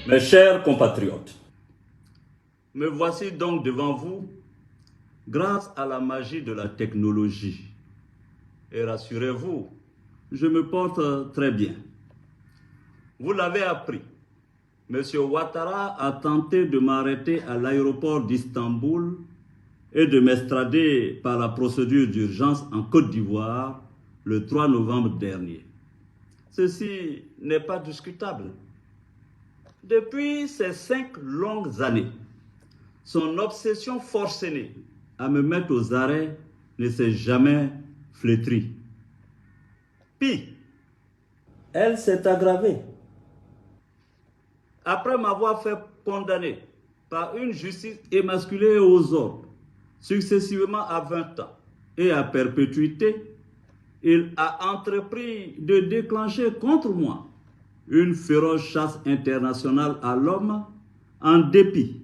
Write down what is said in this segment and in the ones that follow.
Mes chers compatriotes, me voici donc devant vous grâce à la magie de la technologie. Et rassurez-vous, je me porte très bien. Vous l'avez appris, M. Ouattara a tenté de m'arrêter à l'aéroport d'Istanbul et de m'extrader par la procédure d'urgence en Côte d'Ivoire le 3 novembre dernier. Ceci n'est pas discutable. Depuis ces 5 longues années, son obsession forcenée à me mettre aux arrêts ne s'est jamais flétrie. Pis, elle s'est aggravée. Après m'avoir fait condamner par une justice émasculée aux ordres, successivement à 20 ans et à perpétuité, il a entrepris de déclencher contre moi une féroce chasse internationale à l'homme en dépit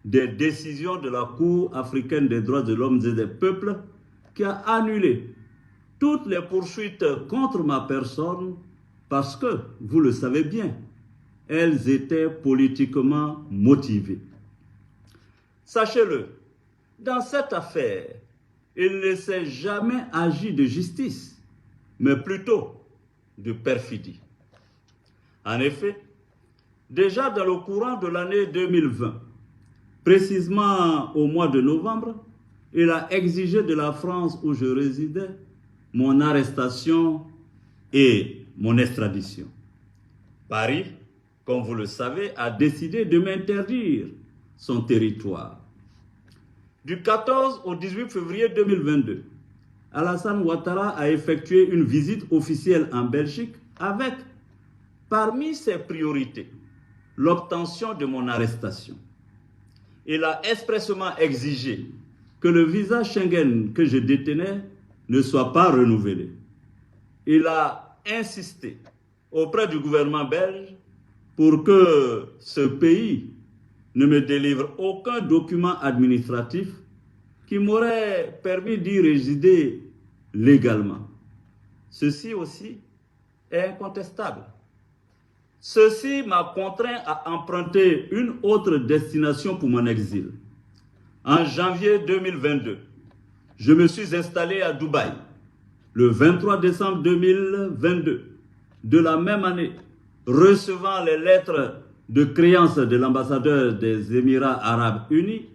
des décisions de la Cour africaine des droits de l'homme et des peuples qui a annulé toutes les poursuites contre ma personne parce que, vous le savez bien, elles étaient politiquement motivées. Sachez-le, dans cette affaire, il ne s'est jamais agi de justice, mais plutôt de perfidie. En effet, déjà dans le courant de l'année 2020, précisément au mois de novembre, il a exigé de la France où je résidais mon arrestation et mon extradition. Paris, comme vous le savez, a décidé de m'interdire son territoire. Du 14 au 18 février 2022, Alassane Ouattara a effectué une visite officielle en Belgique avec, parmi ses priorités, l'obtention de mon arrestation. Il a expressément exigé que le visa Schengen que je détenais ne soit pas renouvelé. Il a insisté auprès du gouvernement belge pour que ce pays ne me délivre aucun document administratif qui m'aurait permis d'y résider légalement. Ceci aussi est incontestable. Ceci m'a contraint à emprunter une autre destination pour mon exil. En janvier 2022, je me suis installé à Dubaï. Le 23 décembre 2022, de la même année, recevant les lettres de créance de l'ambassadeur des Émirats arabes unis,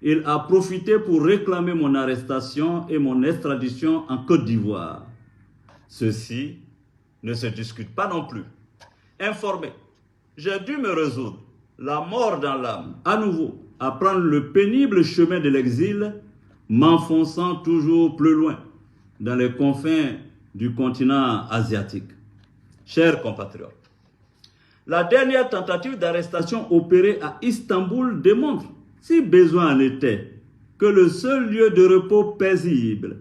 il a profité pour réclamer mon arrestation et mon extradition en Côte d'Ivoire. Ceci ne se discute pas non plus. Informé, j'ai dû me résoudre, la mort dans l'âme, à nouveau, à prendre le pénible chemin de l'exil, m'enfonçant toujours plus loin dans les confins du continent asiatique. Chers compatriotes, la dernière tentative d'arrestation opérée à Istanbul démontre, si besoin en était, que le seul lieu de repos paisible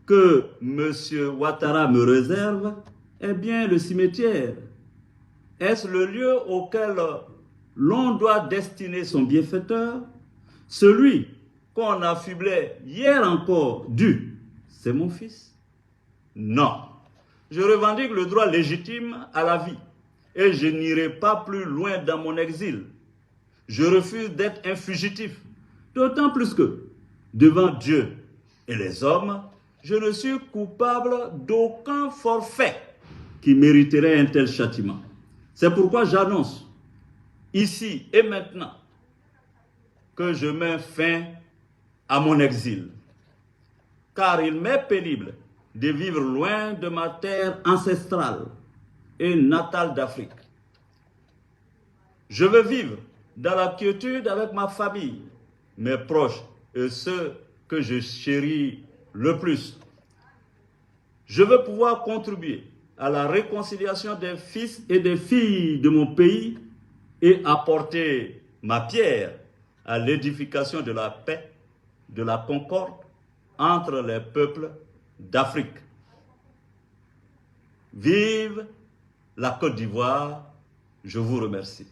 que M. Ouattara me réserve est bien le cimetière. Est-ce le lieu auquel l'on doit destiner son bienfaiteur? Celui qu'on affublait hier encore c'est mon fils? Non. Je revendique le droit légitime à la vie et je n'irai pas plus loin dans mon exil. Je refuse d'être un fugitif, d'autant plus que, devant Dieu et les hommes, je ne suis coupable d'aucun forfait qui mériterait un tel châtiment. C'est pourquoi j'annonce, ici et maintenant, que je mets fin à mon exil. Car il m'est pénible de vivre loin de ma terre ancestrale et natale d'Afrique. Je veux vivre dans la quiétude avec ma famille, mes proches et ceux que je chéris le plus. Je veux pouvoir contribuer à la réconciliation des fils et des filles de mon pays et apporter ma pierre à l'édification de la paix, de la concorde entre les peuples d'Afrique. Vive la Côte d'Ivoire, je vous remercie.